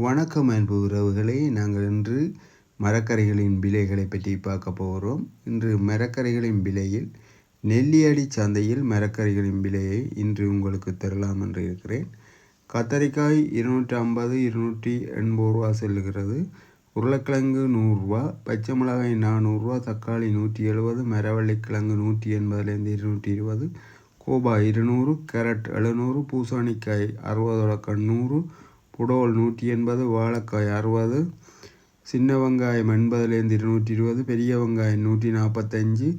வணக்கம் அன்பு உறவுகளே, நாங்கள் இன்று மரக்கறிகளின் விலைகளை பற்றி பார்க்க போகிறோம். இன்று மரக்கறிகளின் விலையில் நெல்லியடி சந்தையில் மரக்கறிகளின் விலையை இன்று உங்களுக்கு தரலாம் என்று இருக்கிறேன். கத்தரிக்காய் 250 280 ரூபா செல்லுகிறது. உருளைக்கிழங்கு 100 ரூபா, பச்சை மிளகாய் 400 ரூபா, தக்காளி 170, மரவள்ளிக்கிழங்கு 180லேருந்து 220, கோபா 200, கேரட் 700, பூசணிக்காய் 60 100, புடோல் 180, வாழைக்காய் 60, சின்ன வெங்காயம் 80லேருந்து 220, பெரிய வெங்காயம் 145,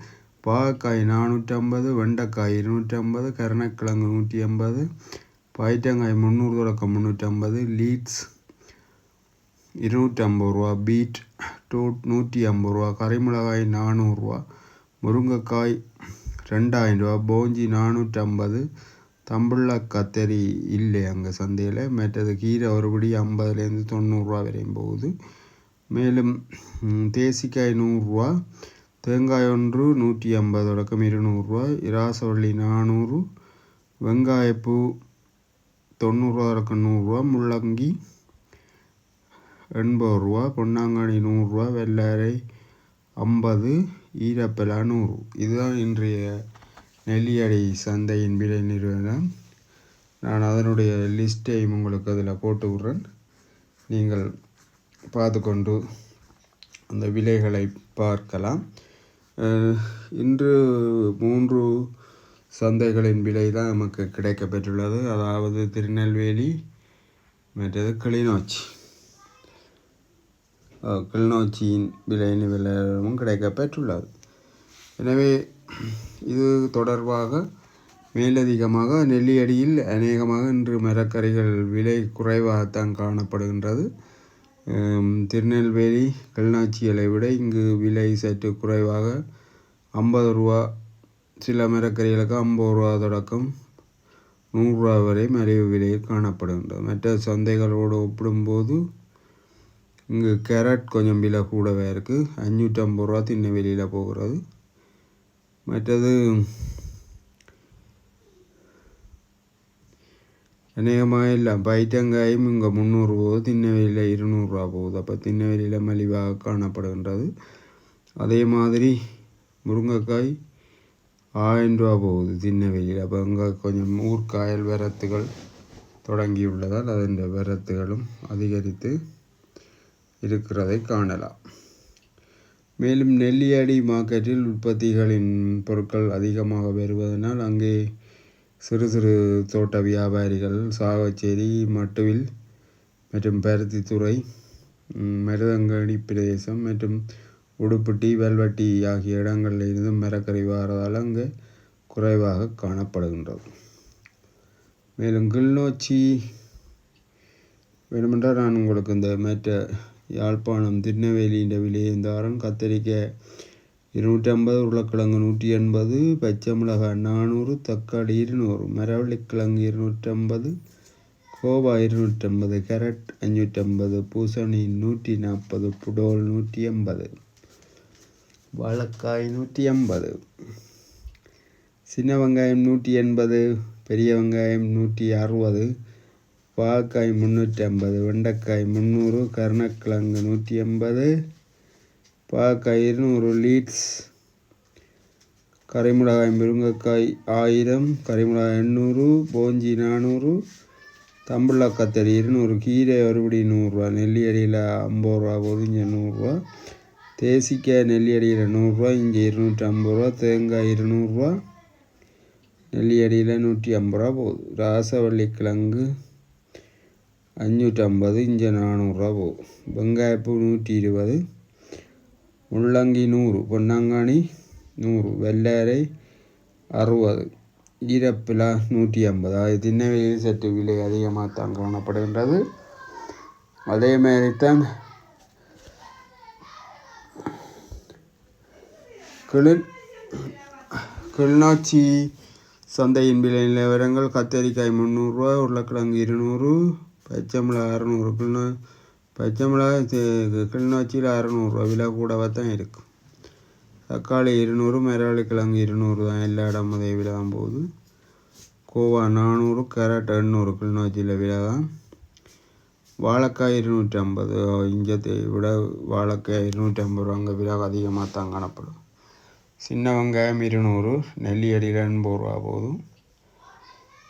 பாகக்காய் 450, வெண்டைக்காய் 250, கருணக்கிழங்கு 180, பயிற்றங்காய் 300 350, லீட்ஸ் 250 ரூபா, பீட் டூட் 150 ரூபா, கறிமிளகாய் 400 ரூபா, முருங்கைக்காய் 2000 ரூபா, போஞ்சி 450, தம்புள்ள கத்தரி இல்லை அங்கே சந்தையில். மற்றது கீரை ஒருபடி 50லேருந்து 90 ரூபா வரையும் போகுது. மேலும் தேசிக்காய் 100 ரூபா, தேங்காய் ஒன்று 150 200 ரூபா, இராசவள்ளி 400, வெங்காயப்பூ 90 ரூபா 100 ரூபா, முள்ளங்கி 80 ரூபா, பொன்னாங்கண்ணி 100 ரூபா, வெள்ளரை 50, ஈரப்பலா 100. இதுதான் இன்றைய நெல்லியடி சந்தையின் விலை நிறுவனம். நான் அதனுடைய லிஸ்ட்டையும் உங்களுக்கு அதில் போட்டு விட்றேன். நீங்கள் பார்த்து கொண்டு அந்த விலைகளை பார்க்கலாம். இன்று 3 சந்தைகளின் விலை தான் நமக்கு கிடைக்கப்பெற்றுள்ளது. அதாவது திருநெல்வேலி, மற்றது கிளிநொச்சியின் விலை நிலவரமும் கிடைக்கப்பெற்றுள்ளது. எனவே இது தொடர்பாக மேலதிகமாக நெல்லியடியில் அநேகமாக இன்று மரக்கறிகள் விலை குறைவாகத்தான் காணப்படுகின்றது. திருநெல்வேலி கிளிநொச்சிகளை விட இங்கு விலை சற்று குறைவாக 50 ரூபா, சில மரக்கறிகளுக்கு 50 ரூபா தொடக்கம் 100 ரூபா வரை மலிவு விலையில் காணப்படுகின்றது. மற்ற சந்தைகளோடு ஒப்பிடும்போது இங்கு கேரட் கொஞ்சம் விலை கூடவே இருக்குது. 550 ரூபா திண்ணை வெளியில் போகிறது. மற்றது அநேகமாக இல்லை, பைத்தங்காயும் இங்கே 300 போகுது, திண்ணவெளியில் 200 ரூபா போகுது. அப்போ திண்ணவெளியில் மலிவாக காணப்படுகின்றது. அதே மாதிரி முருங்கைக்காய் 1000 ரூபா போகுது திண்ணவெளியில். அப்போ அங்கே கொஞ்சம் ஊர்காயல் வரத்துகள் தொடங்கியுள்ளதால் அதன் வரத்துகளும் அதிகரித்து இருக்கிறதை காணலாம். மேலும் நெல்லியடி மார்க்கெட்டில் உற்பத்திகளின் பொருட்கள் அதிகமாக வருவதனால் அங்கே சிறு சிறு தோட்ட வியாபாரிகள் சாவச்சேரி, மட்டுவில் மற்றும் பருத்தித்துறை, மருதங்கடி பிரதேசம் மற்றும் உடுப்பட்டி, வெல்வட்டி ஆகிய இடங்களில் இருந்து மரக்கறி வாரதால் அங்கே குறைவாக காணப்படுகின்றது. மேலும் கிளிநொச்சி வேணுமென்றால் நான் உங்களுக்கு இந்த மற்ற யாழ்ப்பாணம் திருநெல்வேலியின் விலையை தாரன். கத்தரிக்காய் 250, உருளைக்கிழங்கு 180, பச்சை மிளகாய் 400, தக்காளி 200, மரவள்ளிக்கிழங்கு 250, கோபா 250, கேரட் 550, பூசணி 140, புடோல் 180, வாழைக்காய் 180, சின்ன வெங்காயம் 180, பெரிய வெங்காயம் 160, பாகக்காய் 350, வெண்டைக்காய் 300, கருணக்கிழங்கு 180, பாகக்காய் 200, லீட்ஸ், கறிமிளகாய் முருங்கைக்காய் 1000, கறிமிளகாய் 800, போஞ்சி 400, தம்புள்ள கத்தரி 200, கீரை ஒருபடி 100 ரூபா, நெல்லியடியில் 50 ரூபா போகுது, இங்கே 100 ரூபா, தேசிக்காய் நெல்லியடியில் 100 ரூபா, இங்கே 250 ரூபா, தேங்காய் 200 ரூபா, நெல்லியடியில் 150 ரூபா போகுது, ராசவள்ளிக்கிழங்கு 550, இங்கே 400 ரூபா போகுது, வெங்காயப்பூ 120, முள்ளங்கி 100, பொன்னாங்கானி 100, வெள்ளரை 60, ஈரப்பிலா 150. அது திண்ணவெளியில் சற்று விலை அதிகமாகத்தான் காணப்படுகின்றது. அதே மாதிரி தான் கிளிநொச்சி சந்தையின் விலை நிலவரங்கள். கத்தரிக்காய் 300 ரூபா, உருளைக்கிழங்கு 200, பச்சை மிளகாய் 600, பச்சை மிளகாய் கிளிநொச்சியில் 600 ரூபா, விலை கூடவே தான் இருக்கும். தக்காளி 200, மரவள்ளிக்கிழங்கு 200 தான், எல்லா இடமும் அதே விலை தான் போகுது. கோவா 400, கேரட் 800 கிளிநொச்சியில் விலை தான். வாழைக்காய் 250, இங்கே விட வாழைக்காய் 250 ரூபா, அங்கே விலை அதிகமாக தான் காணப்படும். சின்ன வெங்காயம் 200, நெல்லியடியில் 80 ரூபா போதும்.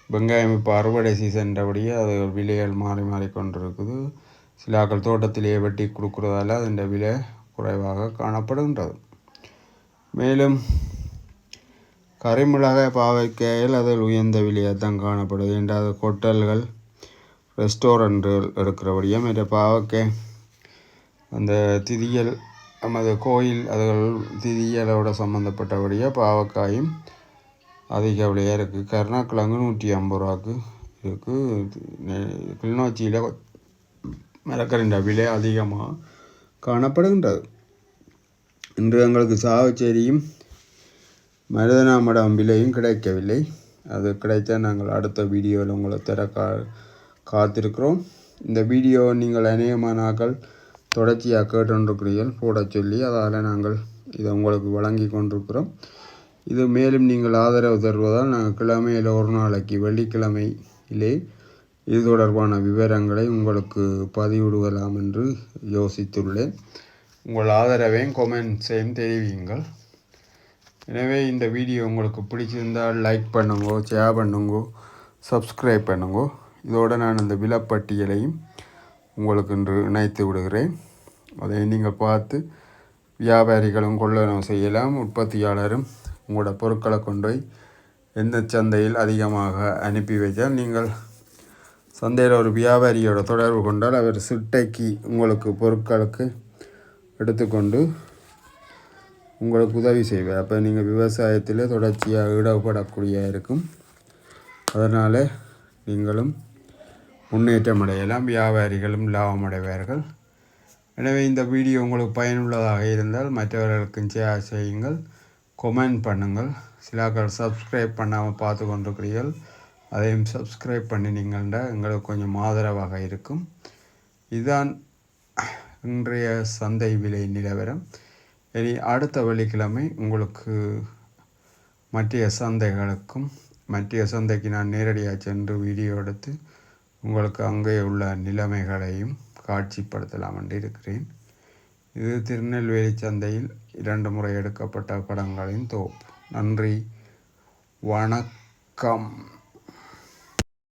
வெங்காயம் இப்போ அறுவடை சீசன்றபடியே அது விலைகள் மாறி மாறி கொண்டிருக்குது. சிலாக்கள் தோட்டத்திலேயே வெட்டி கொடுக்குறதால அதன் விலை குறைவாக காணப்படுகின்றது. மேலும் கறிமிளகாய் பாவைக்காயில் அதில் உயர்ந்த விலையாக தான் காணப்படுது. என்றால் ஹோட்டல்கள் ரெஸ்டாரண்ட்டுகள் எடுக்கிறபடியாக மற்ற பாவைக்காய் அந்த திதியல் நமது கோயில் அதுகள் திதியலோட சம்மந்தப்பட்டபடியாக பாவக்காயும் அதிக விலையாக இருக்குது. கருணக்கிழங்கு 150 ரூபாக்கு இருக்குது. கிளிநொச்சியில் மரக்கறின்ற விலை அதிகமாக காணப்படுகின்றது. இன்று எங்களுக்கு சாவச்சேரியும் மருதனாமடம் விலையும் கிடைக்கவில்லை. அது கிடைத்தா நாங்கள் அடுத்த வீடியோவில் உங்களை காத்திருக்கிறோம். இந்த வீடியோ நீங்கள் அநேகமானாக்கள் தொடர்ச்சியாக கேட்டுருக்கிறீர்கள் போட சொல்லி, அதால் நாங்கள் இதை உங்களுக்கு வழங்கி கொண்டிருக்கிறோம். இது மேலும் நீங்கள் ஆதரவு தருவதால் நாங்கள் கிழமையில் ஒரு நாளைக்கு வெள்ளிக்கிழமையிலே இது தொடர்பான விவரங்களை உங்களுக்கு பதிவிடுவலாம் என்று யோசித்துள்ளேன். உங்கள் ஆதரவையும் கொமெண்ட்ஸையும் தெரிவியுங்கள். எனவே இந்த வீடியோ உங்களுக்கு பிடிச்சிருந்தால் லைக் பண்ணுங்கோ, ஷேர் பண்ணுங்கோ, சப்ஸ்கிரைப் பண்ணுங்கோ. இதோடு நான் அந்த விலைப்பட்டியலையும் உங்களுக்கு இன்று இணைத்து விடுகிறேன். அதை நீங்கள் பார்த்து வியாபாரிகளும் கொள்ளளவு செய்யலாம். உற்பத்தியாளரும் உங்களோட பொருட்களை கொண்டு போய் எந்த சந்தையில் அதிகமாக அனுப்பி வைத்தால் நீங்கள் சந்தையில் ஒரு வியாபாரியோட தொடர்பு கொண்டால் அவர் சிட்டைக்கு உங்களுக்கு பொருட்களுக்கு எடுத்துக்கொண்டு உங்களுக்கு உதவி செய்வார். அப்போ நீங்கள் விவசாயத்தில் தொடர்ச்சியாக ஈடுபடக்கூடிய இருக்கும். அதனால் நீங்களும் முன்னேற்றம் அடையலாம், வியாபாரிகளும் லாபம் அடைவார்கள். எனவே இந்த வீடியோ உங்களுக்கு பயனுள்ளதாக இருந்தால் மற்றவர்களுக்கும் ஷேர் செய்யுங்கள், கொமெண்ட் பண்ணுங்கள். சிலாக்கள் சப்ஸ்கிரைப் பண்ணாமல் பார்த்து கொண்டிருக்கிறீர்கள், அதையும் சப்ஸ்கிரைப் பண்ணி நீங்கள்ட எங்களுக்கு கொஞ்சம் ஆதரவாக இருக்கும். இதுதான் இன்றைய சந்தை விலை நிலவரம். இனி அடுத்த வெள்ளிக்கிழமை உங்களுக்கு மற்ற சந்தைகளுக்கும் மற்ற சந்தைக்கு நான் நேரடியாக சென்று வீடியோ எடுத்து உங்களுக்கு அங்கே உள்ள நிலைமைகளையும் காட்சிப்படுத்தலாம் என்று இருக்கிறேன். இது திருநெல்வேலி சந்தையில் 2 முறை எடுக்கப்பட்ட படங்களின் தொகுப்பு. நன்றி, வணக்கம்.